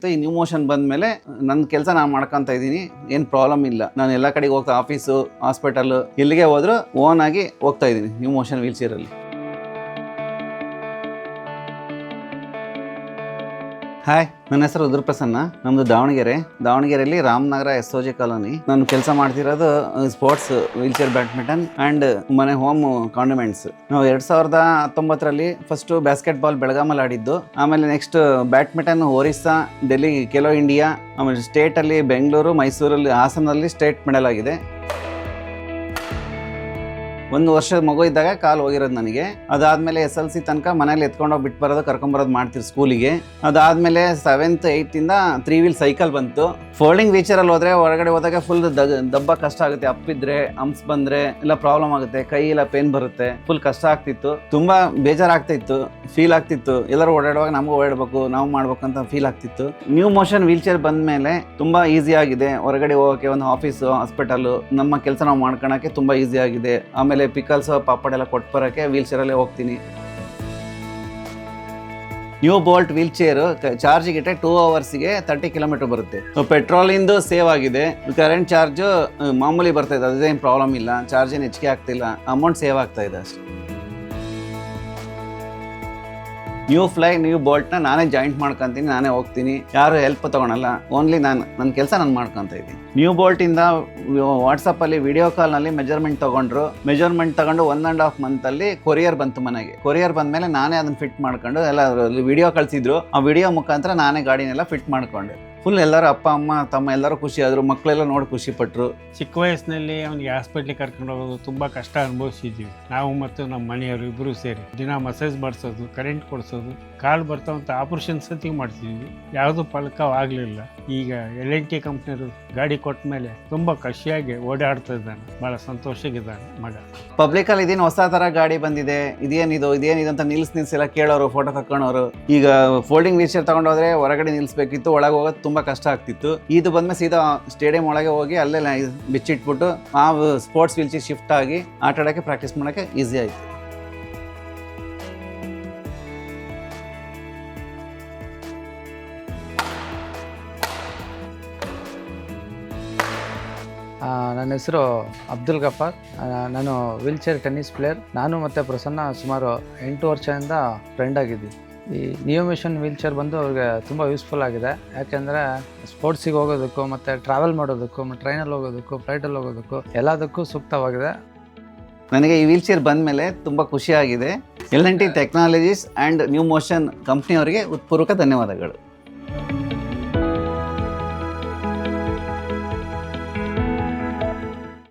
ಈ new motion ಬಂದಮೇಲೆ ನನ್ನ ಕೆಲಸ ನಾನು ಮಾಡ್ಕೊತಾ ಇದ್ದೀನಿ, ಏನು ಪ್ರಾಬ್ಲಮ್ ಇಲ್ಲ. ನಾನು ಎಲ್ಲ ಕಡೆಗೆ ಹೋಗ್ತಾ, ಆಫೀಸು, ಹಾಸ್ಪಿಟಲ್, ಎಲ್ಲಿಗೆ ಹೋದರೂ ಓನ್ ಆಗಿ ಹೋಗ್ತಾ ಇದ್ದೀನಿ ನ್ಯೂ ಮೋಷನ್ ವೀಲ್ ಚೇರಲ್ಲಿ. ಹಾಯ್, ನನ್ನ ಹೆಸರು ರುದ್ರಪ್ರಸನ್ನ. ನಮ್ಮದು ದಾವಣಗೆರೆಯಲ್ಲಿ ರಾಮನಗರ SOG ಕಾಲೋನಿ. ನಾನು ಕೆಲಸ ಮಾಡ್ತಿರೋದು sports wheel chair, badminton and ಮನೆ ಹೋಮ್ ಕಾಂಡಿಮೆಂಟ್ಸ್. ನಾವು 2019ರಲ್ಲಿ ಫಸ್ಟು ಬಾಸ್ಕೆಟ್ಬಾಲ್ ಬೆಳಗಾಮಲ್ಲಿ ಆಡಿದ್ದು. ಆಮೇಲೆ next badminton Orissa, Delhi, Khelo India, ಆಮೇಲೆ ಸ್ಟೇಟಲ್ಲಿ ಬೆಂಗಳೂರು, ಮೈಸೂರಲ್ಲಿ, ಹಾಸನಲ್ಲಿ ಸ್ಟೇಟ್ ಮೆಡಲ್ ಆಗಿದೆ. 1 ವರ್ಷದ ಮಗು ಇದ್ದಾಗ ಕಾಲು ಹೋಗಿರೋದು ನನಗೆ. ಅದಾದಮೇಲೆ SLC ತನಕ ಮನೇಲಿ ಎತ್ಕೊಂಡೋಗಿ ಬಿಟ್ಟು ಬರೋದು, ಕರ್ಕೊಂಬರೋದು ಮಾಡ್ತೀವಿ ಸ್ಕೂಲಿಗೆ. ಅದಾದಮೇಲೆ 7th 8th 3 ವೀಲ್ ಸೈಕಲ್ ಬಂತು. ಫೋಲ್ಡಿಂಗ್ ವೀಚರಲ್ಲಿ ಹೋದರೆ ಹೊರಗಡೆ ಹೋದಾಗ ಫುಲ್ ದಬ್ಬ ಕಷ್ಟ ಆಗುತ್ತೆ. ಅಪ್ಪಿದ್ರೆ, ಹಂಪ್ಸ್ ಬಂದರೆ ಎಲ್ಲ ಪ್ರಾಬ್ಲಮ್ ಆಗುತ್ತೆ, ಕೈ ಎಲ್ಲ ಪೇನ್ ಬರುತ್ತೆ, ಫುಲ್ ಕಷ್ಟ ಆಗ್ತಿತ್ತು, ತುಂಬ ಬೇಜಾರಾಗ್ತಿತ್ತು, ಫೀಲ್ ಆಗ್ತಿತ್ತು. ಎಲ್ಲರೂ ಓಡಾಡುವಾಗ ನಮಗೂ ಓಡಾಡಬೇಕು, ನಾವು ಮಾಡ್ಬೇಕು ಅಂತ ಫೀಲ್ ಆಗ್ತಿತ್ತು. ನ್ಯೂ ಮೋಷನ್ ವೀಲ್ ಚೇರ್ ಬಂದ ಮೇಲೆ ತುಂಬ ಈಸಿ ಆಗಿದೆ. ಹೊರಗಡೆ ಹೋಗೋಕ್ಕೆ, ಒಂದು ಆಫೀಸು, ಹಾಸ್ಪಿಟಲು, ನಮ್ಮ ಕೆಲಸ ನಾವು ಮಾಡ್ಕೊಳಕ್ಕೆ ತುಂಬ ಈಸಿ ಆಗಿದೆ. ಆಮೇಲೆ ಪಿಕಲ್ಸ್, ಪಾಪಡ್ ಎಲ್ಲ ಕೊಟ್ಟು ಬರೋಕ್ಕೆ ವೀಲ್ ಚೇರಲ್ಲೇ ಹೋಗ್ತೀನಿ. ನ್ಯೂ ಬೋಲ್ಟ್ ವೀಲ್ ಚೇರು ಚಾರ್ಜಿಗೆ ಇಟ್ಟರೆ 2 ಅವರ್ಸಿಗೆ 30 ಕಿಲೋಮೀಟರ್ ಬರುತ್ತೆ. ಪೆಟ್ರೋಲಿಂದು ಸೇವ್ ಆಗಿದೆ. ಕರೆಂಟ್ ಚಾರ್ಜು ಮಾಮೂಲಿ ಬರ್ತಾ ಇದೆ, ಅದೇನು ಪ್ರಾಬ್ಲಮ್ ಇಲ್ಲ. ಚಾರ್ಜ್ ಏನು ಹೆಚ್ಚಿಗೆ ಆಗ್ತಿಲ್ಲ, ಅಮೌಂಟ್ ಸೇವ್ ಆಗ್ತಾ ಇದೆ ಅಷ್ಟೇ. ನ್ಯೂ ಬೋಲ್ಟ್ನ ನಾನೇ ಜಾಯಿಂಟ್ ಮಾಡ್ಕೊತೀನಿ, ನಾನೇ ಹೋಗ್ತೀನಿ, ಯಾರು ಹೆಲ್ಪ್ ತೊಗೊಳಲ್ಲ. ಓನ್ಲಿ ನನ್ನ ಕೆಲಸ ನಾನು ಮಾಡ್ಕೊತ ಇದ್ದೀನಿ. ನ್ಯೂ ಬೋಲ್ಟಿಂದ ವಾಟ್ಸಪ್ಪಲ್ಲಿ ವಿಡಿಯೋ ಕಾಲ್ನಲ್ಲಿ ಮೆಜರ್ಮೆಂಟ್ ತೊಗೊಂಡು 1.5 ಮಂತಲ್ಲಿ ಕೊರಿಯರ್ ಬಂತು ಮನೆಗೆ. ಕೊರಿಯರ್ ಬಂದಮೇಲೆ ನಾನೇ ಅದನ್ನು ಫಿಟ್ ಮಾಡ್ಕೊಂಡು, ಎಲ್ಲ ವಿಡಿಯೋ ಕಳಿಸಿದ್ರು, ಆ ವಿಡಿಯೋ ಮುಖಾಂತರ ನಾನೇ ಗಾಡಿನೆಲ್ಲ ಫಿಟ್ ಮಾಡ್ಕೊಂಡೆ. ಫುಲ್ ಎಲ್ಲರೂ ಅಪ್ಪ ಅಮ್ಮ ತಮ್ಮ ಎಲ್ಲರೂ ಖುಷಿ ಆದರು, ಮಕ್ಕಳೆಲ್ಲ ನೋಡಿ ಖುಷಿ ಪಟ್ಟರು. ಚಿಕ್ಕ ವಯಸ್ಸಿನಲ್ಲಿ ಅವನಿಗೆ ಹಾಸ್ಪಿಟ್ಲಿಗೆ ಕರ್ಕೊಂಡು ಹೋಗೋದು ತುಂಬ ಕಷ್ಟ ಅನುಭವಿಸಿದ್ದೀವಿ ನಾವು ಮತ್ತು ನಮ್ಮ ಮನೆಯವರು ಇಬ್ಬರು ಸೇರಿ. ದಿನ ಮಸಾಜ್ ಮಾಡಿಸೋದು, ಕರೆಂಟ್ ಕೊಡಿಸೋದು, ಕಾಲು ಬರ್ತಾವಂತ ಆಪ್ರೇಷನ್ ಸತಿ ಮಾಡ್ತಿದ್ವಿ, ಯಾವುದೂ ಫಲಕವಾಗಲಿಲ್ಲ. ಈಗ LNT ಕಂಪ್ನಿಯವರು ಗಾಡಿ ಕೊಟ್ಟ ಮೇಲೆ ತುಂಬ ಖುಷಿಯಾಗಿ ಓಡಾಡ್ತಾ ಇದ್ದಾನೆ, ಭಾಳ ಸಂತೋಷವಾಗಿದ್ದಾನೆ ಮಗ. ಪಬ್ಲಿಕಲ್ಲಿ ಇದೇನು ಹೊಸ ಥರ ಗಾಡಿ ಬಂದಿದೆ, ಇದೇನಿದು ಅಂತ ನಿಲ್ಲಿಸಿ ಕೇಳೋರು, ಫೋಟೋ ತಕ್ಕೊಳೋರು. ಈಗ ಫೋಲ್ಡಿಂಗ್ ವೀಲ್ ಚೇರ್ ತಗೊಂಡೋದ್ರೆ ಹೊರಗಡೆ ನಿಲ್ಲಿಸ್ಬೇಕಿತ್ತು, ಒಳಗೆ ಹೋಗೋದು ತುಂಬ ಕಷ್ಟ ಆಗ್ತಿತ್ತು. ಇದು ಬಂದ್ಮೇಲೆ ಸೀದಾ ಸ್ಟೇಡಿಯಂ ಒಳಗೆ ಹೋಗಿ ಅಲ್ಲೇ ಬಿಚ್ಚಿಟ್ಬಿಟ್ಟು ಆ ಸ್ಪೋರ್ಟ್ಸ್ ವೀಲ್ ಚೇರ್ ಶಿಫ್ಟ್ ಆಗಿ ಆಟ ಆಡೋಕ್ಕೆ, ಪ್ರಾಕ್ಟೀಸ್ ಮಾಡೋಕ್ಕೆ ಈಸಿ ಆಯಿತು. ನನ್ನ ಹೆಸರು ಅಬ್ದುಲ್ ಗಫಾರ್. ನಾನು ವೀಲ್ ಚೇರ್ ಟೆನ್ನಿಸ್ ಪ್ಲೇಯರ್. ನಾನು ಮತ್ತು ಪ್ರಸನ್ನ ಸುಮಾರು 8 ವರ್ಷದಿಂದ ಫ್ರೆಂಡ್ ಆಗಿದ್ದೀವಿ. ಈ ನ್ಯೂ ಮೋಷನ್ ವೀಲ್ ಚೇರ್ ಬಂದು ಅವ್ರಿಗೆ ತುಂಬ ಯೂಸ್ಫುಲ್ ಆಗಿದೆ. ಯಾಕೆಂದರೆ ಸ್ಪೋರ್ಟ್ಸಿಗೆ ಹೋಗೋದಕ್ಕೂ, ಮತ್ತು ಟ್ರಾವೆಲ್ ಮಾಡೋದಕ್ಕೂ, ಮತ್ತು ಟ್ರೈನಲ್ಲಿ ಹೋಗೋದಕ್ಕೂ, ಫ್ಲೈಟಲ್ಲಿ ಹೋಗೋದಕ್ಕೂ ಎಲ್ಲದಕ್ಕೂ ಸೂಕ್ತವಾಗಿದೆ. ನನಗೆ ಈ ವೀಲ್ ಚೇರ್ ಬಂದ ಮೇಲೆ ತುಂಬ ಖುಷಿಯಾಗಿದೆ. LNT technologies and new motion ಕಂಪ್ನಿಯವರಿಗೆ ಉತ್ಪೂರ್ವಕ ಧನ್ಯವಾದಗಳು.